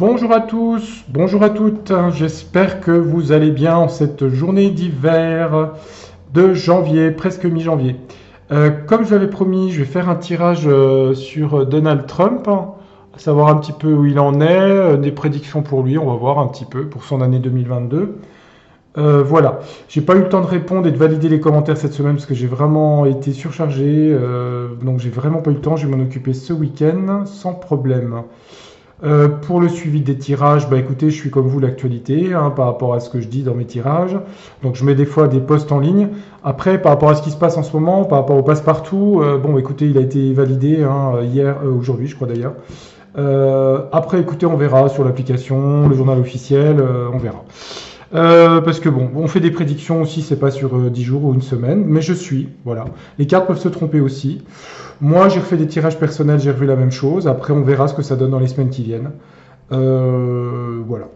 Bonjour à tous, bonjour à toutes, j'espère que vous allez bien en cette journée d'hiver de janvier, presque mi-janvier. Comme je l'avais promis, je vais faire un tirage sur Donald Trump, à savoir un petit peu où il en est, des prédictions pour lui, on va voir un petit peu pour son année 2022. Voilà, j'ai pas eu le temps de répondre et de valider les commentaires cette semaine parce que j'ai vraiment été surchargé, donc j'ai vraiment pas eu le temps, je vais m'en occuper ce week-end sans problème. Pour le suivi des tirages, bah écoutez, je suis comme vous l'actualité par rapport à ce que je dis dans mes tirages. Donc je mets des fois des posts en ligne. Après, par rapport à ce qui se passe en ce moment, par rapport au passe-partout, bon écoutez, il a été validé hier, aujourd'hui je crois d'ailleurs. Après, écoutez, on verra sur l'application, le journal officiel, on verra. Parce que bon, on fait des prédictions aussi, c'est pas sur 10 jours ou une semaine, mais je suis, voilà. Les cartes peuvent se tromper aussi. Moi, j'ai refait des tirages personnels, j'ai revu la même chose. Après, on verra ce que ça donne dans les semaines qui viennent. Voilà.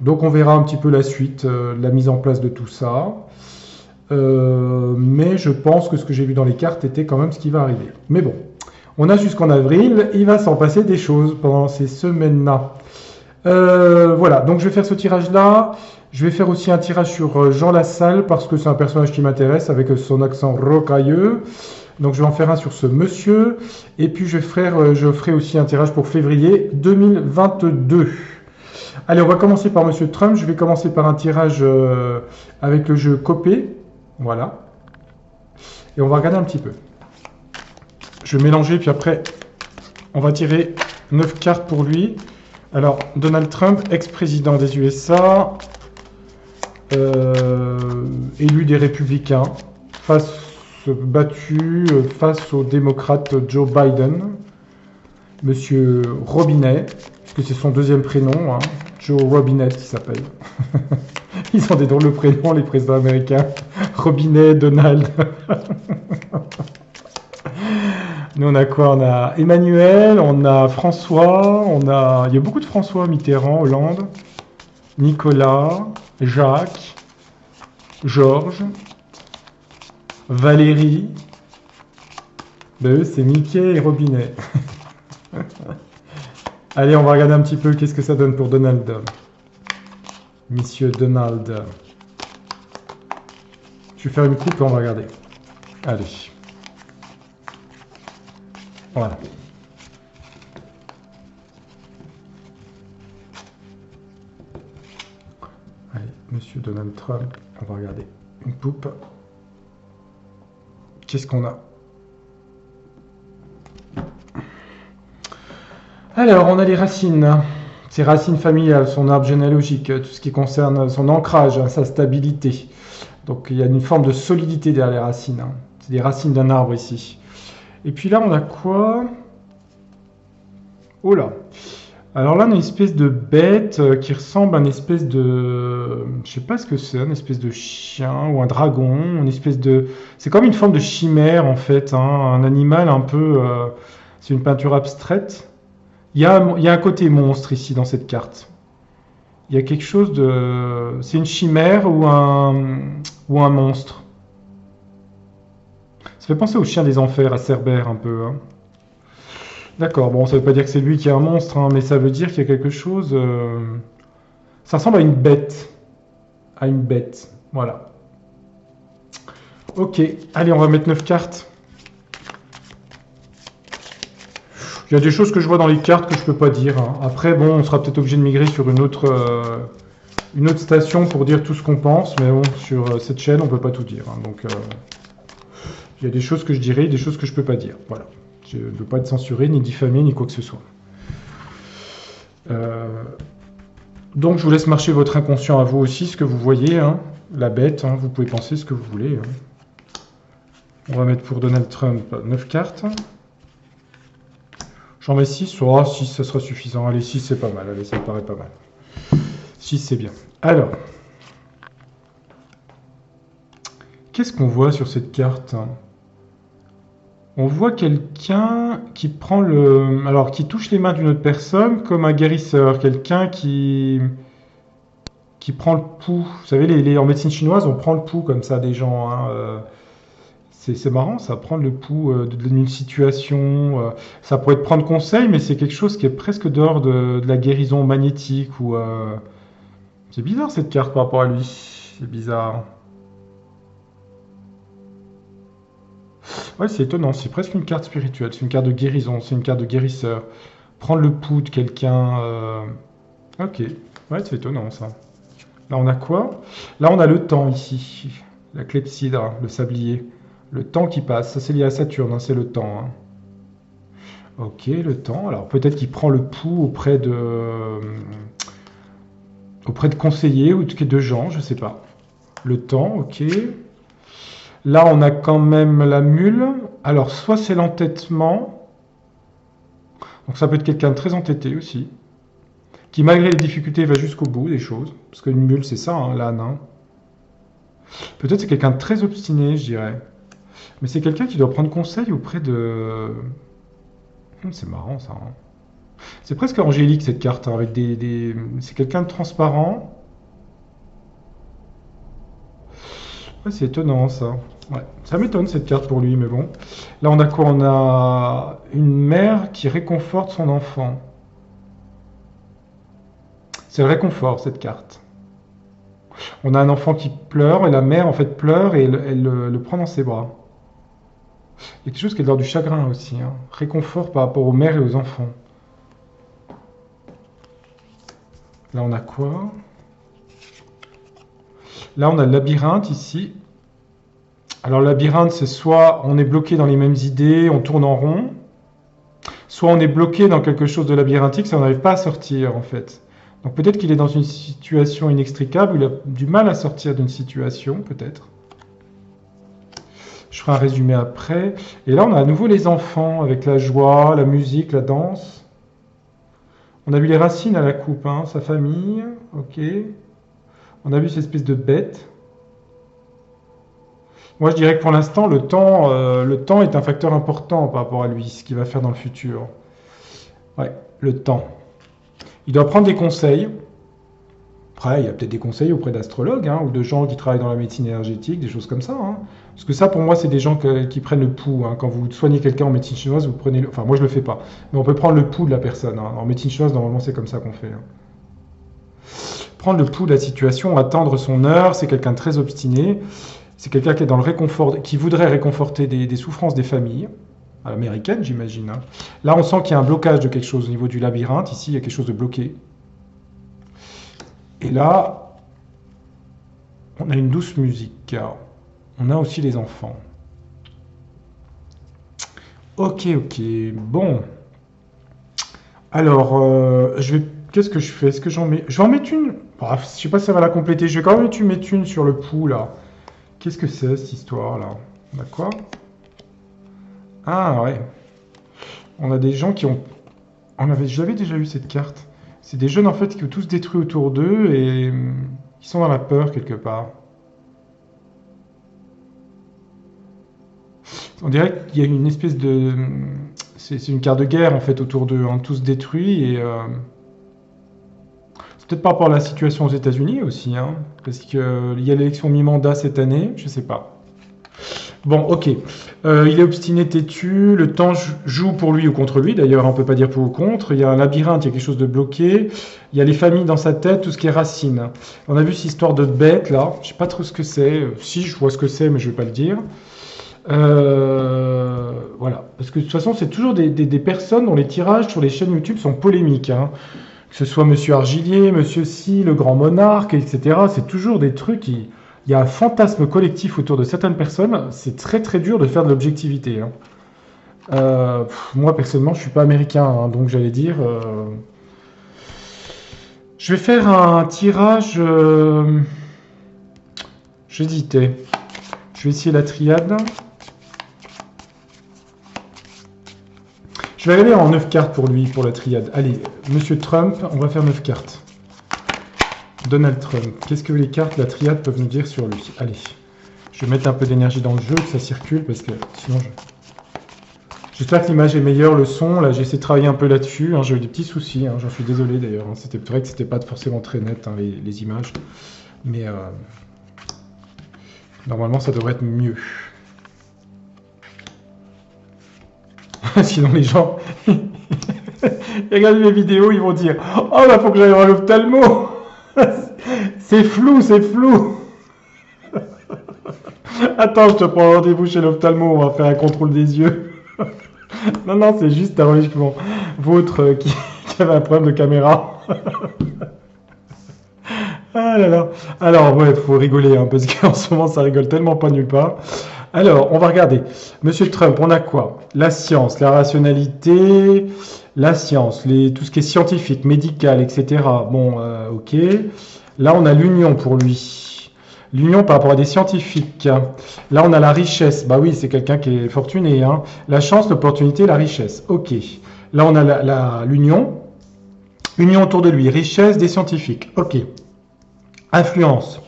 Donc, on verra un petit peu la suite, la mise en place de tout ça. Mais je pense que ce que j'ai vu dans les cartes était quand même ce qui va arriver. Mais bon, on a jusqu'en avril, il va s'en passer des choses pendant ces semaines-là. Voilà, donc je vais faire ce tirage-là. Je vais faire aussi un tirage sur Jean Lassalle parce que c'est un personnage qui m'intéresse avec son accent rocailleux. Donc je vais en faire un sur ce monsieur. Et puis je ferai aussi un tirage pour février 2022. Allez, on va commencer par monsieur Trump. Je vais commencer par un tirage avec le jeu Copé. Voilà. Et on va regarder un petit peu. Je vais mélanger, puis après, on va tirer 9 cartes pour lui. Alors, Donald Trump, ex-président des USA, élu des Républicains, battu face au démocrate Joe Biden, Monsieur Robinet, parce que c'est son deuxième prénom, Joe Robinette il s'appelle. Ils ont des drôles de prénoms, les présidents américains. Robinet, Donald. Nous, on a quoi? On a Emmanuel, on a François, il y a beaucoup de François, Mitterrand, Hollande, Nicolas, Jacques, Georges, Valérie. Ben, eux, c'est Mickey et Robinet. Allez, on va regarder un petit peu qu'est-ce que ça donne pour Donald. Monsieur Donald. Je vais faire une coupe et on va regarder. Allez. Voilà. Allez, monsieur Donald Trump, on va regarder une poupe. Qu'est-ce qu'on a? Alors, on a les racines. Ses racines familiales, son arbre généalogique, tout ce qui concerne son ancrage, sa stabilité. Donc, il y a une forme de solidité derrière les racines. C'est des racines d'un arbre ici. Et puis là, on a quoi? Oh là! Alors là, on a une espèce de bête qui ressemble à une espèce de... Je sais pas ce que c'est, une espèce de chien ou un dragon, une espèce de... C'est comme une forme de chimère, en fait, un animal un peu... C'est une peinture abstraite. Il y a un côté monstre ici, dans cette carte. Il y a quelque chose de... C'est une chimère ou un monstre. Ça fait penser au chien des enfers, à Cerbère un peu. D'accord, bon, ça veut pas dire que c'est lui qui est un monstre, mais ça veut dire qu'il y a quelque chose... Ça ressemble à une bête. À une bête, voilà. Ok, allez, on va mettre 9 cartes. Il y a des choses que je vois dans les cartes que je peux pas dire. Après, bon, on sera peut-être obligé de migrer sur une autre station pour dire tout ce qu'on pense, mais bon, sur cette chaîne, on peut pas tout dire. Donc... Il y a des choses que je dirais, des choses que je ne peux pas dire. Voilà. Je ne veux pas être censuré, ni diffamé, ni quoi que ce soit. Donc, je vous laisse marcher votre inconscient à vous aussi, ce que vous voyez. La bête, vous pouvez penser ce que vous voulez. On va mettre pour Donald Trump 9 cartes. J'en mets 6. 6, ça sera suffisant. Allez, 6, c'est pas mal. Allez, ça me paraît pas mal. 6, c'est bien. Alors, qu'est-ce qu'on voit sur cette carte? On voit quelqu'un qui prend qui touche les mains d'une autre personne comme un guérisseur, quelqu'un qui prend le pouls. Vous savez, en médecine chinoise, on prend le pouls comme ça des gens. C'est marrant, ça, prendre le pouls d'une situation. Ça pourrait être prendre conseil, mais c'est quelque chose qui est presque dehors de la guérison magnétique. Ou, c'est bizarre cette carte par rapport à lui. C'est bizarre. Ouais, c'est étonnant. C'est presque une carte spirituelle. C'est une carte de guérison. C'est une carte de guérisseur. Prendre le pouls de quelqu'un. Ok. Ouais, c'est étonnant ça. Là, on a quoi? Là, on a le temps ici. La clepsydre, le sablier. Le temps qui passe. Ça, c'est lié à Saturne, hein, c'est le temps. Hein. Ok, le temps. Alors, peut-être qu'il prend le pouls auprès de conseillers ou de gens, je sais pas. Le temps, ok. Là, on a quand même la mule. Alors, soit c'est l'entêtement. Donc, ça peut être quelqu'un de très entêté aussi. Qui, malgré les difficultés, va jusqu'au bout des choses. Parce qu'une mule, c'est ça, hein, l'âne. Hein. Peut-être c'est quelqu'un de très obstiné, je dirais. Mais c'est quelqu'un qui doit prendre conseil auprès de... C'est marrant, ça. Hein. C'est presque angélique, cette carte, hein, avec C'est quelqu'un de transparent. Ouais, c'est étonnant, ça. Ouais, ça m'étonne, cette carte, pour lui, mais bon. Là, on a quoi? On a une mère qui réconforte son enfant. C'est le réconfort, cette carte. On a un enfant qui pleure, et la mère, en fait, pleure, et elle le prend dans ses bras. Il y a quelque chose qui est de l'ordre du chagrin aussi. Hein. Réconfort par rapport aux mères et aux enfants. Là, on a quoi? Là, on a le labyrinthe ici. Alors, le labyrinthe, c'est soit on est bloqué dans les mêmes idées, on tourne en rond, soit on est bloqué dans quelque chose de labyrinthique, ça on n'arrive pas à sortir, en fait. Donc, peut-être qu'il est dans une situation inextricable, où il a du mal à sortir d'une situation, peut-être. Je ferai un résumé après. Et là, on a à nouveau les enfants, avec la joie, la musique, la danse. On a vu les racines à la coupe, hein, sa famille, ok. On a vu cette espèce de bête. Moi, je dirais que pour l'instant, le temps est un facteur important par rapport à lui, ce qu'il va faire dans le futur. Ouais, le temps. Il doit prendre des conseils. Après, il y a peut-être des conseils auprès d'astrologues hein, ou de gens qui travaillent dans la médecine énergétique, des choses comme ça. Hein. Parce que ça, pour moi, c'est des gens qui prennent le pouls. Hein. Quand vous soignez quelqu'un en médecine chinoise, vous prenez le... Enfin, moi, je le fais pas. Mais on peut prendre le pouls de la personne. Hein. En médecine chinoise, normalement, c'est comme ça qu'on fait. Hein. Prendre le pouls de la situation, attendre son heure, c'est quelqu'un de très obstiné. C'est quelqu'un qui est dans le réconfort, qui voudrait réconforter des souffrances des familles. Américaines, j'imagine. Hein. Là, on sent qu'il y a un blocage de quelque chose au niveau du labyrinthe. Ici, il y a quelque chose de bloqué. Et là, on a une douce musique. On a aussi les enfants. Ok, ok. Bon. Alors, qu'est-ce que je fais? Est-ce que j'en mets... Je vais en mettre une. Bref, je sais pas si ça va la compléter. Je vais quand même mettre une sur le pouls, là. Qu'est-ce que c'est, cette histoire-là? On a quoi? Ah, ouais. On a des gens qui ont... J'avais déjà eu cette carte. C'est des jeunes, en fait, qui ont tous détruit autour d'eux et qui sont dans la peur, quelque part. On dirait qu'il y a une espèce de... C'est une carte de guerre, en fait, autour d'eux, hein, tous détruits et... C'est peut-être par rapport à la situation aux États-Unis aussi, hein, parce qu'il y a l'élection mi-mandat cette année, je sais pas. Bon, ok. Il est obstiné, têtu, le temps joue pour lui ou contre lui, d'ailleurs, on peut pas dire pour ou contre. Il y a un labyrinthe, il y a quelque chose de bloqué. Il y a les familles dans sa tête, tout ce qui est racine. On a vu cette histoire de bête, là. Je sais pas trop ce que c'est. Si, je vois ce que c'est, mais je vais pas le dire. Voilà. Parce que de toute façon, c'est toujours des personnes dont les tirages sur les chaînes YouTube sont polémiques, hein. Que ce soit Monsieur Argilier, Monsieur Si, le grand monarque, etc. C'est toujours des trucs Il y a un fantasme collectif autour de certaines personnes. C'est très très dur de faire de l'objectivité. Hein. Moi, personnellement, je suis pas américain, hein, donc j'allais dire... Je vais faire un tirage... J'hésitais. Je vais essayer la triade. Je vais aller en 9 cartes pour lui, pour la triade. Allez, Monsieur Trump, on va faire 9 cartes. Donald Trump. Qu'est-ce que les cartes, la triade, peuvent nous dire sur lui? Allez, je vais mettre un peu d'énergie dans le jeu, que ça circule, parce que sinon J'espère que l'image est meilleure, le son. Là, j'ai essayé de travailler un peu là-dessus. Hein, j'ai eu des petits soucis, hein, j'en suis désolé d'ailleurs. Hein, c'était vrai que c'était pas forcément très net, hein, les images. Mais normalement, ça devrait être mieux. Sinon les gens, ils regardent mes vidéos, ils vont dire oh bah faut que j'aille voir l'ophtalmo. C'est flou, c'est flou. Attends, je te prends rendez-vous chez l'ophtalmo, on va faire un contrôle des yeux. Non, non, c'est juste un enregistrement vôtre qui avait un problème de caméra. Ah là là. Alors, ouais, faut rigoler, hein, parce qu'en ce moment, ça rigole tellement pas nulle part. Alors, on va regarder. Monsieur Trump, on a quoi? La science, la rationalité, la science, tout ce qui est scientifique, médical, etc. Bon, ok. Là, on a l'union pour lui. L'union par rapport à des scientifiques. Là, on a la richesse. Bah oui, c'est quelqu'un qui est fortuné, hein. La chance, l'opportunité, la richesse. Ok. Là, on a l'union. Union autour de lui. Richesse des scientifiques. Ok. Influence.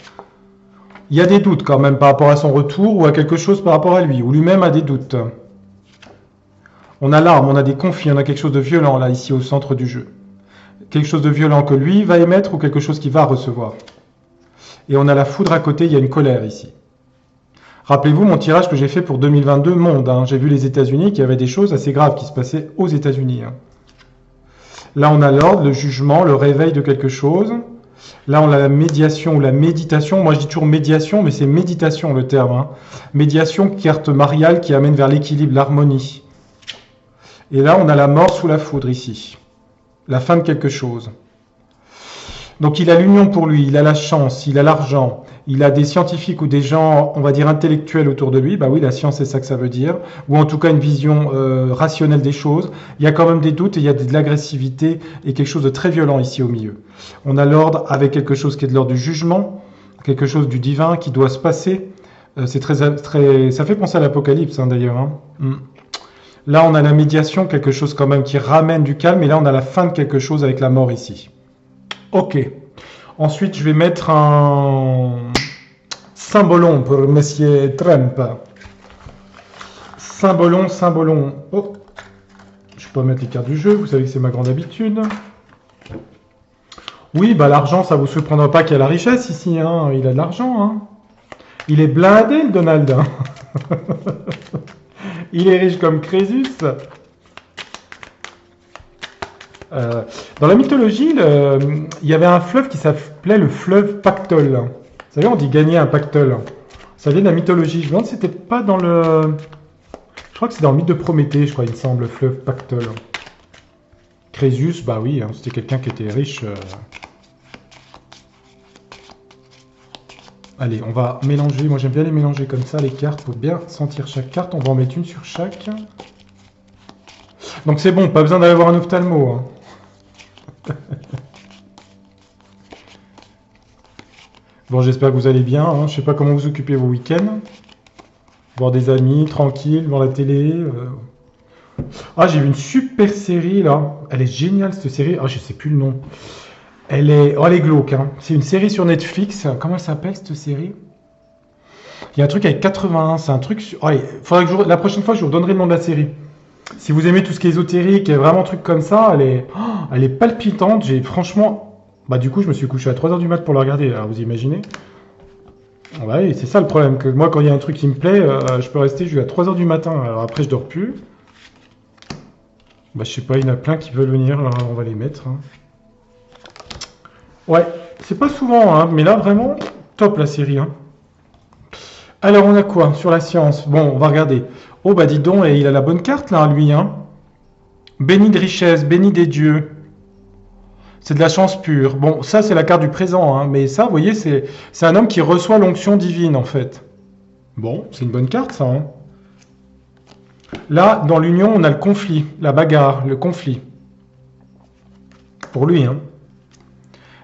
Il y a des doutes quand même par rapport à son retour ou à quelque chose par rapport à lui, ou lui-même a des doutes. On a l'arme, on a des conflits, on a quelque chose de violent là, ici au centre du jeu. Quelque chose de violent que lui va émettre ou quelque chose qu'il va recevoir. Et on a la foudre à côté, il y a une colère ici. Rappelez-vous mon tirage que j'ai fait pour 2022 monde. Hein. J'ai vu les États-Unis qu'il y avait des choses assez graves qui se passaient aux États-Unis. Hein. Là on a l'ordre, le jugement, le réveil de quelque chose. Là, on a la médiation ou la méditation. Moi, je dis toujours médiation, mais c'est méditation le terme. Hein. Médiation, carte mariale qui amène vers l'équilibre, l'harmonie. Et là, on a la mort sous la foudre ici. La fin de quelque chose. Donc, il a l'union pour lui, il a la chance, il a l'argent, il a des scientifiques ou des gens, on va dire, intellectuels autour de lui. Bah oui, la science, c'est ça que ça veut dire. Ou en tout cas, une vision rationnelle des choses. Il y a quand même des doutes et il y a de l'agressivité et quelque chose de très violent ici au milieu. On a l'ordre avec quelque chose qui est de l'ordre du jugement, quelque chose du divin qui doit se passer. C'est très, ça fait penser à l'Apocalypse, hein, d'ailleurs. Hein. Là, on a la médiation, quelque chose quand même qui ramène du calme. Et là, on a la fin de quelque chose avec la mort ici. Ok. Ensuite, je vais mettre un symbolon pour Monsieur Trump. Symbolon, symbolon. Oh. Je peux pas mettre les cartes du jeu, vous savez que c'est ma grande habitude. Oui, bah l'argent, ça vous surprendra pas qu'il y a la richesse ici. Hein. Il a de l'argent. Hein. Il est blindé, le Donald. Il est riche comme Crésus. Dans la mythologie, il y avait un fleuve qui s'appelait le fleuve Pactole. Vous savez, on dit gagner un pactole. Ça vient de la mythologie. Je me demande si c'était pas dans le... Je crois que c'est dans le mythe de Prométhée, je crois, il me semble, le fleuve Pactole. Crésus, bah oui, hein, c'était quelqu'un qui était riche. Allez, on va mélanger. Moi, j'aime bien les mélanger comme ça, les cartes. Faut bien sentir chaque carte. On va en mettre une sur chaque. Donc c'est bon, pas besoin d'aller voir un ophtalmo. Hein. Bon, j'espère que vous allez bien. Hein. Je sais pas comment vous occupez vos week-ends. Voir des amis, tranquille, devant la télé. Ah, j'ai vu une super série là. Elle est géniale cette série. Ah, je sais plus le nom. Elle est glauque. Hein. C'est une série sur Netflix. Comment elle s'appelle cette série? Il y a un truc avec 81. C'est un truc. Allez, faudrait que la prochaine fois, je vous donnerai le nom de la série. Si vous aimez tout ce qui est ésotérique et vraiment truc comme ça, elle est palpitante. J'ai franchement. Bah, du coup, je me suis couché à 3h du mat pour la regarder. Alors, vous imaginez? Ouais, c'est ça le problème. Que moi, quand il y a un truc qui me plaît, je peux rester jusqu'à 3h du matin. Alors après, je dors plus. Bah, je sais pas, il y en a plein qui veulent venir. Alors, on va les mettre. Hein. Ouais, c'est pas souvent, hein, mais là, vraiment, top la série. Hein. Alors, on a quoi sur la science? Bon, on va regarder. Oh, bah, dis donc, et il a la bonne carte, là, lui. Hein. Béni de richesse, béni des dieux. C'est de la chance pure. Bon, ça, c'est la carte du présent. Hein, mais ça, vous voyez, c'est un homme qui reçoit l'onction divine, en fait. Bon, c'est une bonne carte, ça. Hein. Là, dans l'union, on a le conflit, la bagarre, le conflit. Pour lui, hein.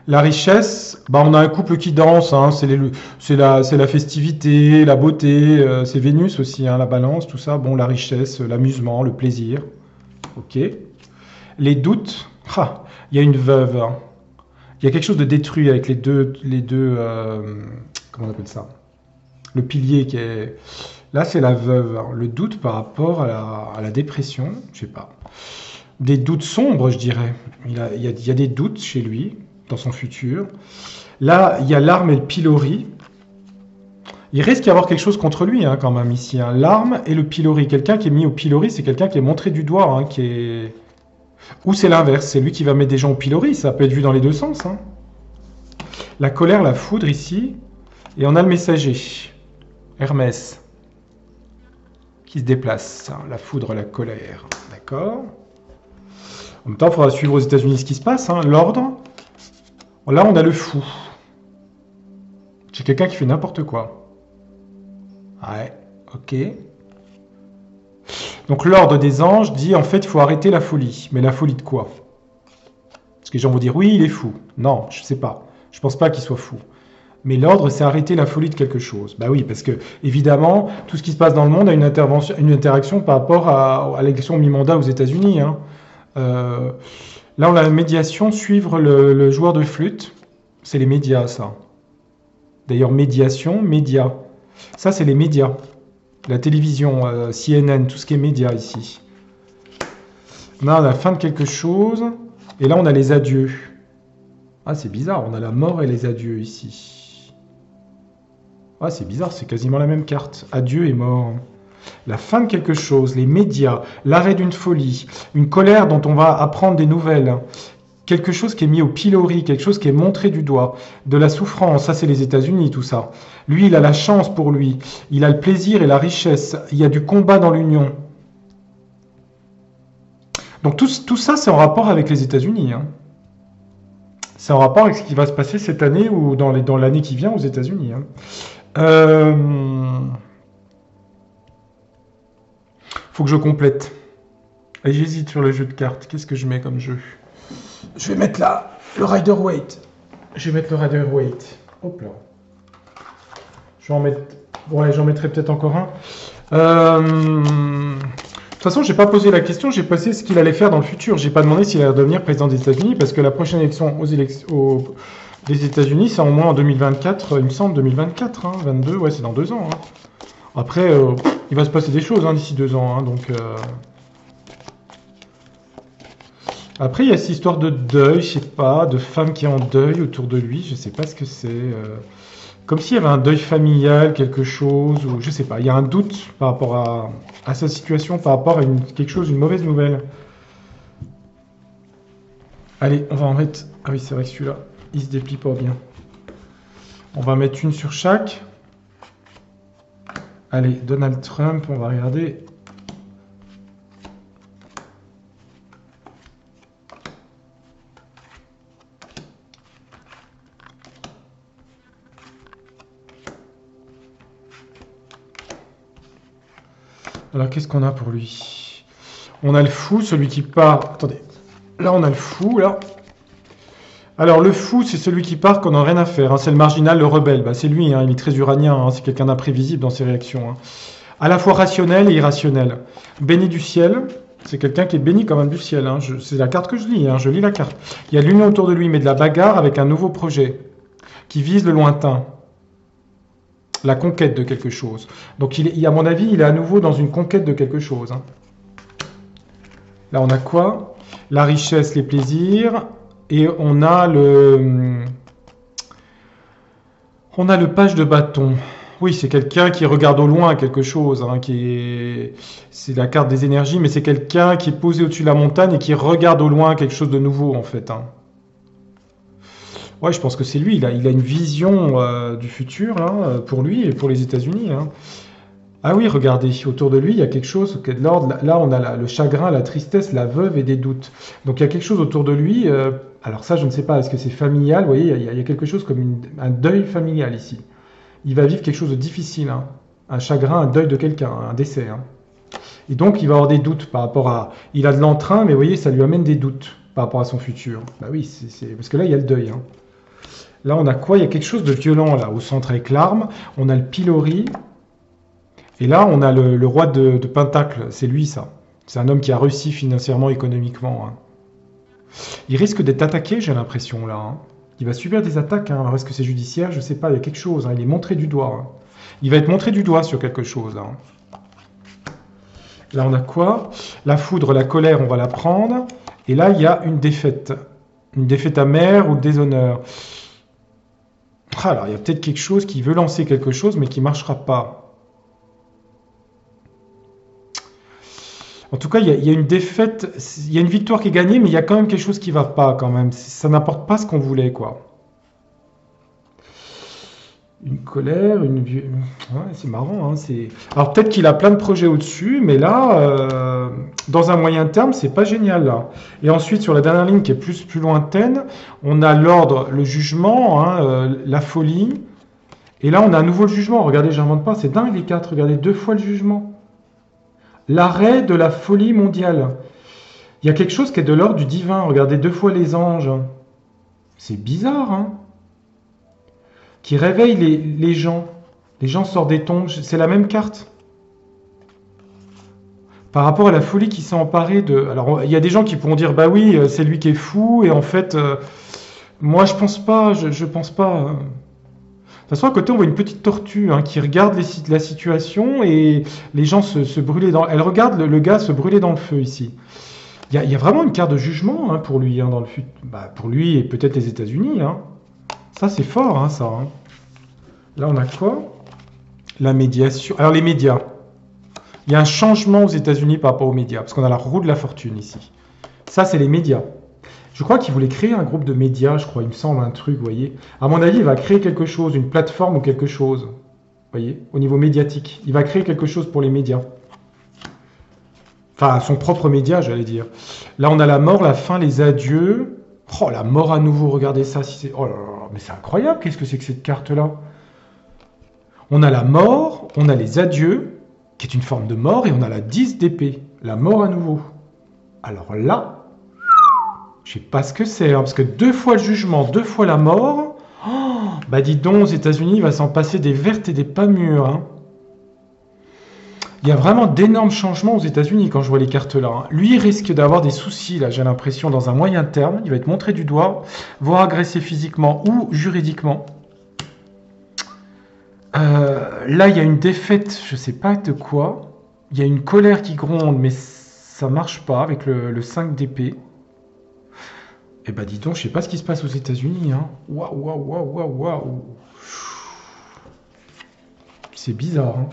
La richesse, bah, on a un couple qui danse, hein, c'est la festivité, la beauté, c'est Vénus aussi, hein, la balance, tout ça. Bon, la richesse, l'amusement, le plaisir. Ok. Les doutes, il y a une veuve. Hein. Il y a quelque chose de détruit avec les deux comment on appelle ça? Le pilier qui est... Là, c'est la veuve. Hein. Le doute par rapport à la dépression, je sais pas. Des doutes sombres, je dirais. Il y a des doutes chez lui, dans son futur. Là, il y a l'arme et le pilori. Il risque d'y avoir quelque chose contre lui, hein, quand même, ici. Hein. L'arme et le pilori. Quelqu'un qui est mis au pilori, c'est quelqu'un qui est montré du doigt, hein, qui est... Ou c'est l'inverse, c'est lui qui va mettre des gens au pilori. Ça peut être vu dans les deux sens. Hein. La colère, la foudre, ici. Et on a le messager. Hermès. Qui se déplace. Hein. La foudre, la colère. D'accord. En même temps, il faudra suivre aux États-Unis ce qui se passe. Hein. L'ordre. Là, on a le fou. C'est quelqu'un qui fait n'importe quoi. Ouais, ok. Donc l'ordre des anges dit en fait il faut arrêter la folie. Mais la folie de quoi? Parce que les gens vont dire oui il est fou. Non, je sais pas. Je pense pas qu'il soit fou. Mais l'ordre c'est arrêter la folie de quelque chose. Bah oui, parce que évidemment tout ce qui se passe dans le monde a une intervention, une interaction par rapport à l'élection mi-mandat aux États-Unis. Hein. Là on a la médiation, suivre le joueur de flûte. C'est les médias ça. D'ailleurs médiation, médias. Ça, c'est les médias. La télévision, CNN, tout ce qui est médias ici. Là, on a la fin de quelque chose. Et là, on a les adieux. Ah, c'est bizarre. On a la mort et les adieux ici. Ah, c'est bizarre. C'est quasiment la même carte. Adieu et mort. La fin de quelque chose. Les médias. L'arrêt d'une folie. Une colère dont on va apprendre des nouvelles. Quelque chose qui est mis au pilori, quelque chose qui est montré du doigt, de la souffrance, ça c'est les États-Unis tout ça. Lui, il a la chance pour lui, il a le plaisir et la richesse, il y a du combat dans l'union. Donc tout ça c'est en rapport avec les États-Unis. Hein. C'est en rapport avec ce qui va se passer cette année ou dans l'année qui vient aux États-Unis. Hein. Faut que je complète. Et j'hésite sur le jeu de cartes, qu'est-ce que je mets comme jeu? Je vais mettre là le Rider Waite. Je vais mettre le Rider Waite. Hop là. Je vais en mettre. Ouais, j'en mettrai peut-être encore un. De toute façon, j'ai pas posé la question, j'ai posé ce qu'il allait faire dans le futur. J'ai pas demandé s'il allait devenir président des États-Unis parce que la prochaine élection des États-Unis, c'est au moins en 2024, il me semble, 2024, hein, 22, ouais, c'est dans 2 ans. Hein. Après, il va se passer des choses hein, d'ici 2 ans, hein, donc. Après, il y a cette histoire de deuil, je sais pas, de femme qui est en deuil autour de lui, je sais pas ce que c'est. Comme s'il y avait un deuil familial, quelque chose, ou je sais pas. Il y a un doute par rapport à sa situation, par rapport à quelque chose, une mauvaise nouvelle. Allez, on va en mettre... Ah oui, c'est vrai que celui-là, il se déplie pas bien. On va mettre une sur chaque. Allez, Donald Trump, on va regarder... Alors, qu'est-ce qu'on a pour lui? On a le fou, celui qui part... Attendez. Là, on a le fou, là. Alors, le fou, c'est celui qui part qu'on n'a rien à faire. Hein. C'est le marginal, le rebelle. Bah, c'est lui, hein. Il est très uranien. Hein. C'est quelqu'un d'imprévisible dans ses réactions. Hein. À la fois rationnel et irrationnel. Béni du ciel. C'est quelqu'un qui est béni quand même du ciel. Hein. C'est la carte que je lis. Hein. Je lis la carte. Il y a l'union autour de lui, mais de la bagarre avec un nouveau projet qui vise le lointain. La conquête de quelque chose. Donc, à mon avis, il est à nouveau dans une conquête de quelque chose. Hein. Là, on a quoi? La richesse, les plaisirs. Et on a le page de bâton. Oui, c'est quelqu'un qui regarde au loin quelque chose. Hein, c'est la carte des énergies, mais c'est quelqu'un qui est posé au-dessus de la montagne et qui regarde au loin quelque chose de nouveau, en fait. Hein. Ouais, je pense que c'est lui. Il a une vision du futur là, pour lui et pour les États-Unis. Hein. Ah oui, regardez, autour de lui, il y a quelque chose qui est de l'ordre. Là, on a le chagrin, la tristesse, la veuve et des doutes. Donc, il y a quelque chose autour de lui. Alors ça, je ne sais pas. Est-ce que c'est familial? Vous voyez, il y a quelque chose comme un deuil familial ici. Il va vivre quelque chose de difficile. Hein. Un chagrin, un deuil de quelqu'un, un décès. Hein. Et donc, il va avoir des doutes par rapport à... Il a de l'entrain, mais vous voyez, ça lui amène des doutes par rapport à son futur. Bah oui, parce que là, il y a le deuil. Hein. Là, on a quoi? Il y a quelque chose de violent, là, au centre avec l'arme. On a le pilori. Et là, on a le roi de Pentacle. C'est lui, ça. C'est un homme qui a réussi financièrement, économiquement. Hein. Il risque d'être attaqué, j'ai l'impression, là. Hein. Il va subir des attaques. Hein. Alors, est-ce que c'est judiciaire? Je ne sais pas. Il y a quelque chose. Hein. Il est montré du doigt. Hein. Il va être montré du doigt sur quelque chose, là. Hein. Là, on a quoi? La foudre, la colère, on va la prendre. Et là, il y a une défaite. Une défaite amère ou le déshonneur. Alors, il y a peut-être quelque chose qui veut lancer quelque chose, mais qui ne marchera pas. En tout cas, il y a une défaite, il y a une victoire qui est gagnée, mais il y a quand même quelque chose qui ne va pas quand même. Ça n'apporte pas ce qu'on voulait, quoi. Une colère, une... Ouais, c'est marrant, hein, c'est... Alors peut-être qu'il a plein de projets au-dessus, mais là, dans un moyen terme, c'est pas génial, là. Et ensuite, sur la dernière ligne qui est plus lointaine, on a l'ordre, le jugement, hein, la folie. Et là, on a à nouveau le jugement. Regardez, j'invente pas, c'est dingue les quatre. Regardez, 2 fois le jugement. L'arrêt de la folie mondiale. Il y a quelque chose qui est de l'ordre du divin. Regardez, 2 fois les anges. C'est bizarre, hein, qui réveille les gens. Les gens sortent des tombes. C'est la même carte. Par rapport à la folie qui s'est emparée de... Alors, il y a des gens qui pourront dire, bah oui, c'est lui qui est fou. Et en fait, moi, je pense pas. Je pense pas. De toute façon, à côté, on voit une petite tortue, hein, qui regarde la situation et les gens se brûler dans... Elle regarde le gars se brûler dans le feu ici. Il y a vraiment une carte de jugement, hein, pour lui, hein, dans le futur. Bah, pour lui et peut-être les États-Unis, hein. Ça, c'est fort, hein, ça. Hein. Là, on a quoi? La médiation. Alors, les médias. Il y a un changement aux États-Unis par rapport aux médias, parce qu'on a la roue de la fortune ici. Ça, c'est les médias. Je crois qu'il voulait créer un groupe de médias, je crois, il me semble, un truc, vous voyez. À mon avis, il va créer quelque chose, une plateforme ou quelque chose, vous voyez, au niveau médiatique. Il va créer quelque chose pour les médias. Enfin, son propre média, j'allais dire. Là, on a la mort, la fin, les adieux. Oh, la mort à nouveau, regardez ça. Oh là là, mais c'est incroyable, qu'est-ce que c'est que cette carte-là? On a la mort, on a les adieux, qui est une forme de mort, et on a la 10 d'épée, la mort à nouveau. Alors là, je sais pas ce que c'est, hein, parce que 2 fois le jugement, 2 fois la mort, oh, bah dis donc, aux États-Unis, il va s'en passer des vertes et des pas mûres. Hein. Il y a vraiment d'énormes changements aux États-Unis quand je vois les cartes là. Hein. Lui, il risque d'avoir des soucis, là, j'ai l'impression, dans un moyen terme. Il va être montré du doigt, voire agressé physiquement ou juridiquement. Là, il y a une défaite, je sais pas de quoi. Il y a une colère qui gronde, mais ça marche pas avec le 5 d'épée. Eh ben, dis donc, je sais pas ce qui se passe aux États-Unis. Hein. Waouh, waouh, waouh, waouh, waouh. C'est bizarre. Hein.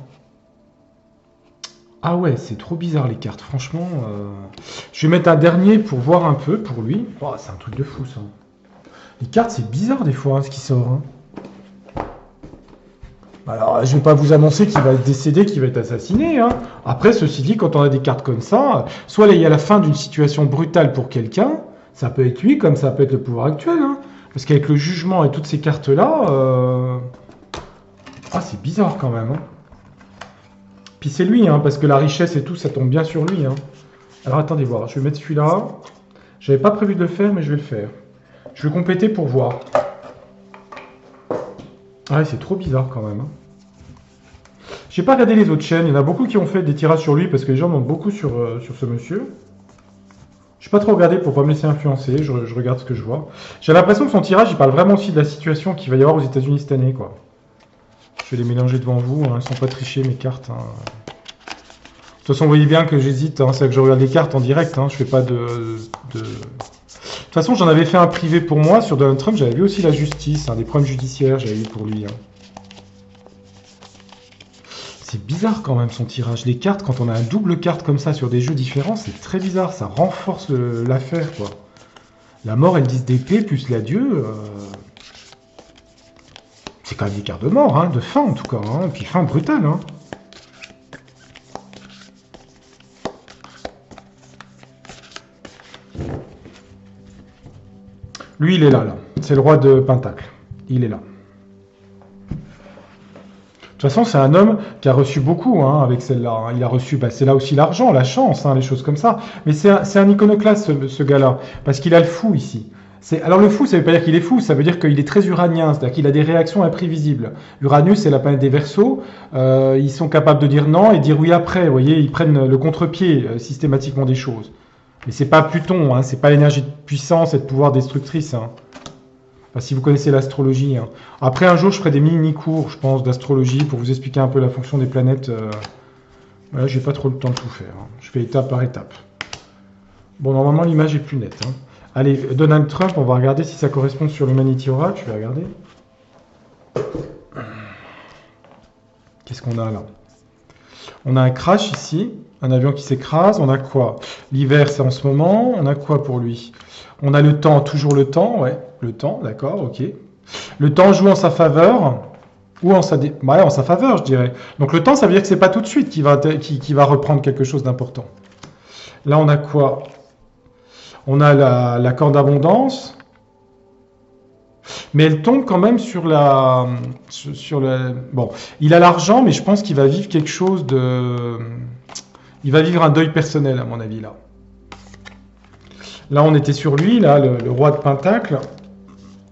Ah ouais, c'est trop bizarre les cartes. Franchement, je vais mettre un dernier pour voir un peu pour lui. Oh, c'est un truc de fou ça. Les cartes, c'est bizarre des fois, hein, ce qui sort. Hein. Alors, je ne vais pas vous annoncer qu'il va être décédé, qu'il va être assassiné. Hein. Après, ceci dit, quand on a des cartes comme ça, soit là, il y a la fin d'une situation brutale pour quelqu'un, ça peut être lui, comme ça peut être le pouvoir actuel. Hein. Parce qu'avec le jugement et toutes ces cartes-là, ah, c'est bizarre quand même. Hein. Puis c'est lui, hein, parce que la richesse et tout, ça tombe bien sur lui. Hein. Alors, attendez voir, je vais mettre celui-là. J'avais pas prévu de le faire, mais je vais le faire. Je vais compléter pour voir. Ah, c'est trop bizarre quand même. Hein. J'ai pas regardé les autres chaînes. Il y en a beaucoup qui ont fait des tirages sur lui parce que les gens demandent beaucoup sur ce monsieur. Je n'ai pas trop regardé pour pas me laisser influencer. Je regarde ce que je vois. J'ai l'impression que son tirage, il parle vraiment aussi de la situation qu'il va y avoir aux États-Unis cette année, quoi. Je vais les mélanger devant vous. Hein. Elles sont pas trichées mes cartes. Hein. De toute façon, vous voyez bien que j'hésite. Hein. C'est que je regarde les cartes en direct. Hein. Je fais pas de... De toute façon, j'en avais fait un privé pour moi sur Donald Trump. J'avais vu aussi la justice, hein, des problèmes judiciaires. J'avais vu pour lui. Hein. C'est bizarre quand même son tirage. Les cartes, quand on a un double carte comme ça sur des jeux différents, c'est très bizarre. Ça renforce l'affaire, quoi. La mort et le 10 d'épée, plus l'adieu. C'est quand même des cartes de mort, hein, de fin en tout cas. Hein, et puis fin brutale. Hein. Lui, il est là. C'est le roi de Pentacle. Il est là. De toute façon, c'est un homme qui a reçu beaucoup hein, avec celle-là. Hein. Il a reçu, bah, c'est là aussi l'argent, la chance, hein, les choses comme ça. Mais c'est un iconoclaste, ce gars-là, parce qu'il a le fou ici. Alors le fou, ça ne veut pas dire qu'il est fou, ça veut dire qu'il est très uranien, c'est-à-dire qu'il a des réactions imprévisibles. Uranus, c'est la planète des Verseaux. Ils sont capables de dire non et dire oui après. Vous voyez, ils prennent le contre-pied systématiquement des choses. Mais c'est pas Pluton, hein, c'est pas l'énergie de puissance et de pouvoir destructrice. Hein. Enfin, si vous connaissez l'astrologie. Hein. Après, un jour, je ferai des mini-cours, je pense, d'astrologie pour vous expliquer un peu la fonction des planètes. Voilà, j'ai pas trop le temps de tout faire. Hein. Je fais étape par étape. Bon, normalement, l'image est plus nette. Hein. Allez, Donald Trump, on va regarder si ça correspond sur l'Humanity Oracle. Je vais regarder. Qu'est-ce qu'on a là? On a un crash ici, un avion qui s'écrase. On a quoi? L'hiver, c'est en ce moment. On a quoi pour lui? On a le temps, toujours le temps, ouais. Le temps, d'accord, ok. Le temps joue en sa faveur, ou en sa, ouais, en sa faveur, je dirais. Donc le temps, ça veut dire que c'est pas tout de suite qu'il va reprendre quelque chose d'important. Là, on a quoi? On a la corde d'abondance. Mais elle tombe quand même sur la... Bon, il a l'argent, mais je pense qu'il va vivre quelque chose de... Il va vivre un deuil personnel, à mon avis, là. Là, on était sur lui, là, le roi de Pentacle,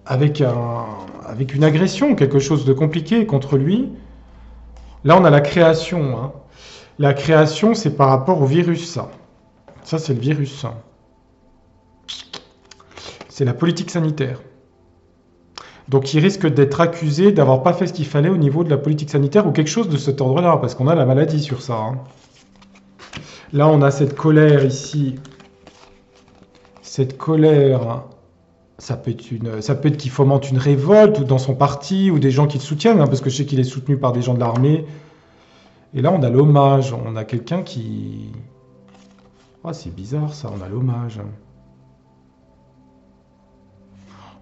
avec une agression, quelque chose de compliqué contre lui. Là, on a la création. Hein. La création, c'est par rapport au virus, ça. Ça, c'est le virus. C'est la politique sanitaire. Donc il risque d'être accusé d'avoir pas fait ce qu'il fallait au niveau de la politique sanitaire ou quelque chose de cet ordre-là, parce qu'on a la maladie sur ça. Hein. Là, on a cette colère ici. Cette colère, ça peut être qu'il fomente une révolte ou dans son parti ou des gens qui le soutiennent, hein, parce que je sais qu'il est soutenu par des gens de l'armée. Et là, on a l'hommage. On a quelqu'un qui... Ah, c'est bizarre ça, on a l'hommage.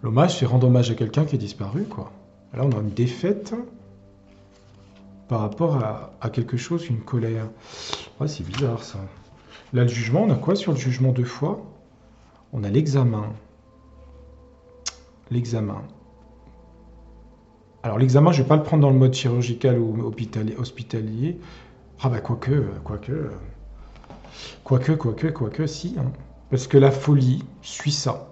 L'hommage, c'est rendre hommage à quelqu'un qui est disparu, quoi. Là, on a une défaite par rapport à quelque chose, une colère. Ouais, c'est bizarre, ça. Là, le jugement, on a quoi sur le jugement 2 fois? On a l'examen. L'examen. Alors, l'examen, je ne vais pas le prendre dans le mode chirurgical ou hospitalier. Ah bah, quoique, si. Hein. Parce que la folie suit ça.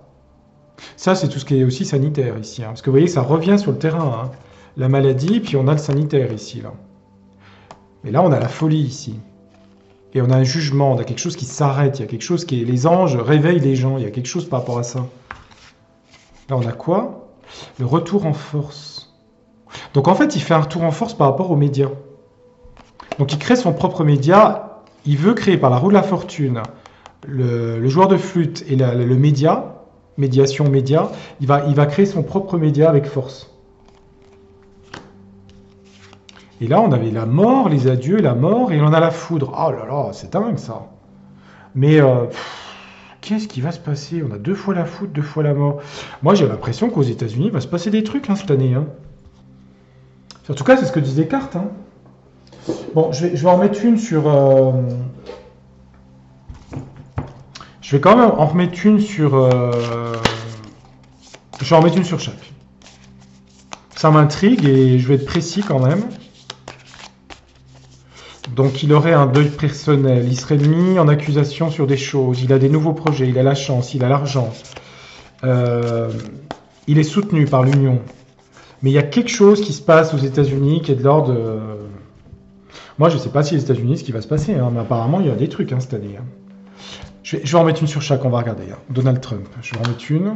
Ça, c'est tout ce qui est aussi sanitaire ici. Hein. Parce que vous voyez, ça revient sur le terrain. Hein. La maladie, puis on a le sanitaire ici. Là. Et là, on a la folie ici. Et on a un jugement, on a quelque chose qui s'arrête. Il y a quelque chose qui est... Les anges réveillent les gens. Il y a quelque chose par rapport à ça. Là, on a quoi? Le retour en force. Donc, en fait, il fait un retour en force par rapport aux médias. Donc, il crée son propre média. Il veut créer par la roue de la fortune le joueur de flûte et le média. Médiation média, il va créer son propre média avec force. Et là, on avait la mort, les adieux, la mort, et on a la foudre. Oh là là, c'est dingue ça. Mais qu'est-ce qui va se passer? On a 2 fois la foudre, 2 fois la mort. Moi, j'ai l'impression qu'aux États-Unis, il va se passer des trucs hein, cette année. Hein. En tout cas, c'est ce que disent les cartes. Hein. Bon, je vais en mettre une sur... Je vais quand même en remettre une sur... Je vais en mettre une sur chaque. Ça m'intrigue et je vais être précis quand même. Donc il aurait un deuil personnel, il serait mis en accusation sur des choses, il a des nouveaux projets, il a la chance, il a l'argent. Il est soutenu par l'Union. Mais il y a quelque chose qui se passe aux États-Unis qui est de l'ordre de... Moi je ne sais pas si les États-Unis ce qui va se passer, hein, mais apparemment il y a des trucs hein, cette année. Hein. Je vais en mettre une sur chaque, on va regarder. Hein. Donald Trump, je vais en mettre une.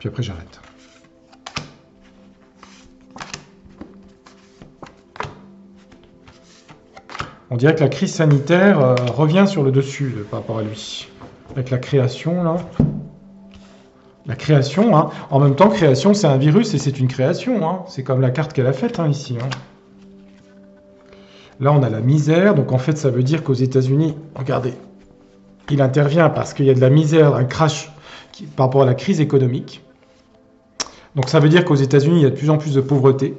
Puis après j'arrête. On dirait que la crise sanitaire revient sur le dessus par rapport à lui. Avec la création, là. La création, hein. En même temps, création, c'est un virus et c'est une création. Hein. C'est comme la carte qu'elle a faite hein, ici. Hein. Là, on a la misère. Donc, en fait, ça veut dire qu'aux États-Unis, regardez, il intervient parce qu'il y a de la misère, un crash par rapport à la crise économique. Donc, ça veut dire qu'aux États-Unis, il y a de plus en plus de pauvreté.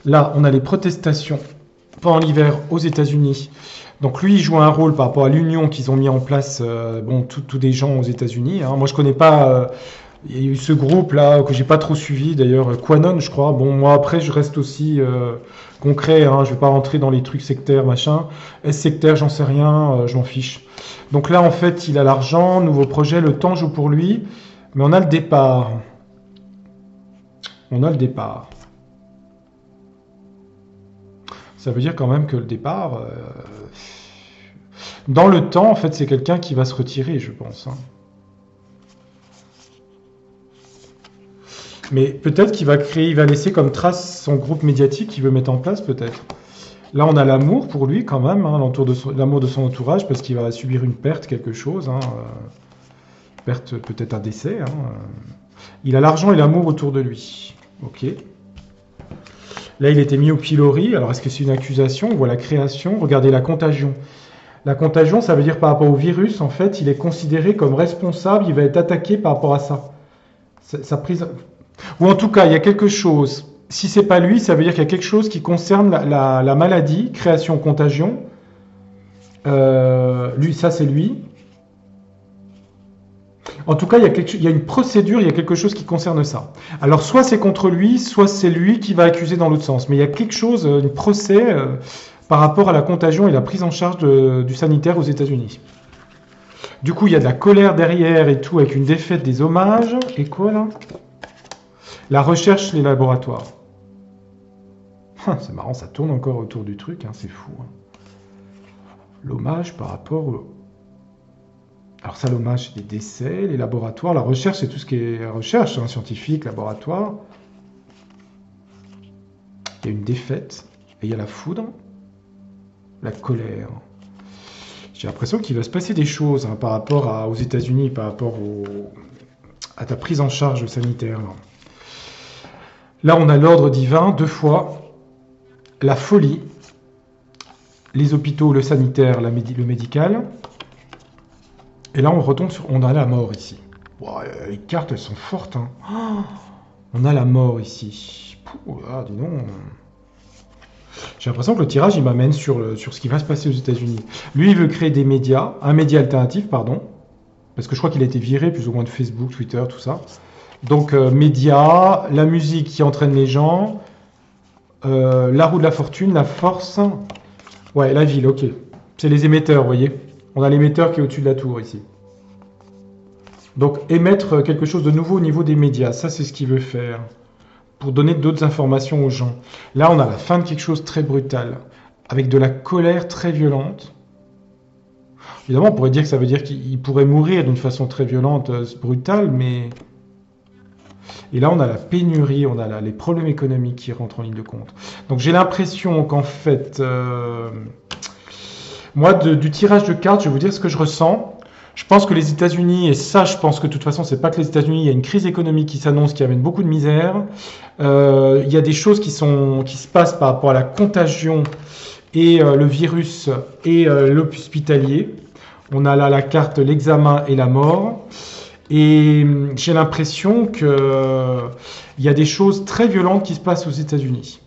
Là, on a les protestations pendant l'hiver aux États-Unis. Donc lui, il joue un rôle par rapport à l'union qu'ils ont mis en place, tous des gens aux États-Unis. Hein. Moi, je connais pas. Il y a eu ce groupe-là que j'ai pas trop suivi, d'ailleurs, Quanon, je crois. Bon, moi, après, je reste aussi concret. Hein. Je vais pas rentrer dans les trucs sectaires, machin. Est-ce sectaire, j'en sais rien, je m'en fiche. Donc là, en fait, il a l'argent, nouveau projet, le temps joue pour lui. Mais on a le départ. On a le départ. Ça veut dire quand même que le départ, dans le temps, en fait, c'est quelqu'un qui va se retirer, je pense. Hein. Mais peut-être qu'il va créer, il va laisser comme trace son groupe médiatique qu'il veut mettre en place, peut-être. Là, on a l'amour pour lui, quand même, hein, l'amour de son entourage, parce qu'il va subir une perte, quelque chose. Hein, perte, peut-être un décès. Hein. Il a l'argent et l'amour autour de lui. Ok. Là, il était mis au pilori. Alors, est-ce que c'est une accusation? On voit la création. Regardez la contagion. La contagion, ça veut dire par rapport au virus, en fait, il est considéré comme responsable. Il va être attaqué par rapport à ça. Sa prise... Ou en tout cas, il y a quelque chose. Si c'est pas lui, ça veut dire qu'il y a quelque chose qui concerne la maladie, création, contagion. Lui, ça, c'est lui. En tout cas, il y a une procédure, il y a quelque chose qui concerne ça. Alors, soit c'est contre lui, soit c'est lui qui va accuser dans l'autre sens. Mais il y a quelque chose, un procès par rapport à la contagion et la prise en charge du sanitaire aux États-Unis. Du coup, il y a de la colère derrière et tout, avec une défaite des hommages. Et quoi, là? La recherche, les laboratoires. C'est marrant, ça tourne encore autour du truc, hein, c'est fou. Hein. L'hommage par rapport au... Alors ça, l'hommage, c'est des décès, les laboratoires. La recherche, c'est tout ce qui est recherche, hein, scientifique, laboratoire. Il y a une défaite, et il y a la foudre, la colère. J'ai l'impression qu'il va se passer des choses hein, par rapport aux États-Unis, par rapport à ta prise en charge sanitaire. Là, on a l'ordre divin, 2 fois, la folie, les hôpitaux, le sanitaire, le médical. Et là, on retombe sur... On a la mort ici. Wow, les cartes, elles sont fortes. Hein. Oh, on a la mort ici. Pouh, ah, dis donc. J'ai l'impression que le tirage, il m'amène sur ce qui va se passer aux États-Unis. Lui, il veut créer des médias, un média alternatif, pardon. Parce que je crois qu'il a été viré plus ou moins de Facebook, Twitter, tout ça. Donc, médias, la musique qui entraîne les gens, la roue de la fortune, la force. Ouais, la ville, ok. C'est les émetteurs, vous voyez. On a l'émetteur qui est au-dessus de la tour, ici. Donc, émettre quelque chose de nouveau au niveau des médias. Ça, c'est ce qu'il veut faire. Pour donner d'autres informations aux gens. Là, on a la fin de quelque chose de très brutal. Avec de la colère très violente. Évidemment, on pourrait dire que ça veut dire qu'il pourrait mourir d'une façon très violente, brutale, mais... Et là, on a la pénurie, on a les problèmes économiques qui rentrent en ligne de compte. Donc, j'ai l'impression qu'en fait... Moi, du tirage de cartes, je vais vous dire ce que je ressens. Je pense que les États-Unis, et ça, je pense que de toute façon, c'est pas que les États-Unis, il y a une crise économique qui s'annonce, qui amène beaucoup de misère. Il y a des choses qui se passent par rapport à la contagion et le virus et l'hospitalier. On a là la carte, l'examen et la mort. Et j'ai l'impression qu'il y a des choses très violentes qui se passent aux États-Unis.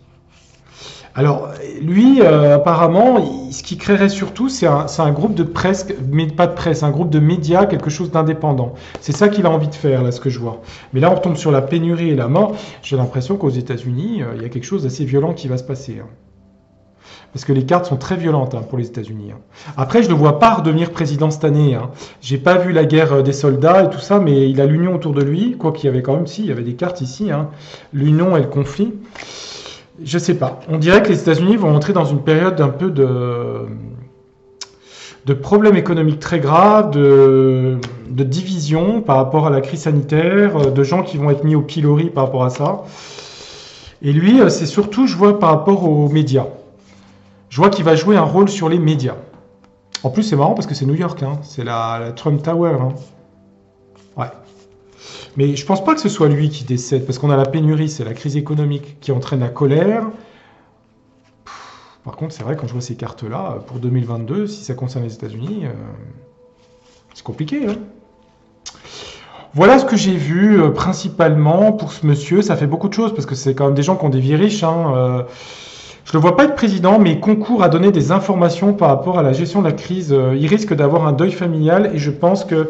Alors, lui, apparemment, ce qu'il créerait surtout, c'est un groupe de presse, mais pas de presse, un groupe de médias, quelque chose d'indépendant. C'est ça qu'il a envie de faire, là, ce que je vois. Mais là, on retombe sur la pénurie et la mort. J'ai l'impression qu'aux États-Unis, il y a quelque chose d'assez violent qui va se passer. Hein. Parce que les cartes sont très violentes hein, pour les États-Unis. Hein. Après, je ne le vois pas redevenir président cette année. Hein. J'ai pas vu la guerre des soldats et tout ça, mais il a l'union autour de lui. Quoi qu'il y avait quand même, si, il y avait des cartes ici. Hein. L'union et le conflit. Je sais pas. On dirait que les États-Unis vont entrer dans une période un peu de problèmes économiques très graves, de division par rapport à la crise sanitaire, de gens qui vont être mis au pilori par rapport à ça. Et lui, c'est surtout, je vois, par rapport aux médias. Je vois qu'il va jouer un rôle sur les médias. En plus, c'est marrant parce que c'est New York, hein. C'est la Trump Tower. Hein. Ouais. Mais je pense pas que ce soit lui qui décède, parce qu'on a la pénurie, c'est la crise économique qui entraîne la colère. Par contre, c'est vrai, quand je vois ces cartes-là, pour 2022, si ça concerne les États-Unis, c'est compliqué. Hein. Voilà ce que j'ai vu principalement pour ce monsieur. Ça fait beaucoup de choses, parce que c'est quand même des gens qui ont des vies riches. Hein. Je ne le vois pas être président, mais il concourt à donner des informations par rapport à la gestion de la crise. Il risque d'avoir un deuil familial, et je pense que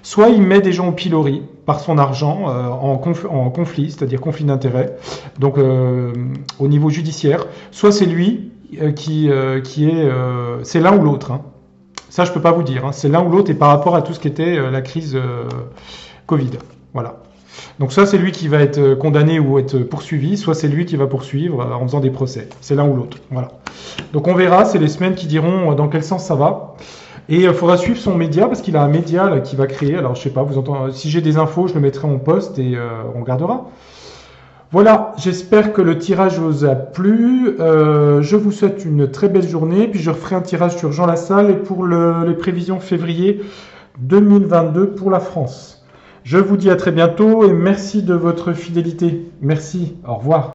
soit il met des gens au pilori par son argent en conflit, c'est-à-dire conflit d'intérêts, donc au niveau judiciaire, soit c'est lui qui est... c'est l'un ou l'autre. Hein. Ça, je ne peux pas vous dire. Hein. C'est l'un ou l'autre et par rapport à tout ce qui était la crise Covid. Voilà. Donc soit c'est lui qui va être condamné ou être poursuivi, soit c'est lui qui va poursuivre en faisant des procès. C'est l'un ou l'autre. Voilà. Donc on verra, c'est les semaines qui diront dans quel sens ça va. Et il faudra suivre son média parce qu'il a un média là, qui va créer. Alors je sais pas, vous entendez, si j'ai des infos, je le mettrai en post et on regardera. Voilà, j'espère que le tirage vous a plu. Je vous souhaite une très belle journée. Puis je referai un tirage sur Jean Lassalle et pour les prévisions février 2022 pour la France. Je vous dis à très bientôt et merci de votre fidélité. Merci, au revoir.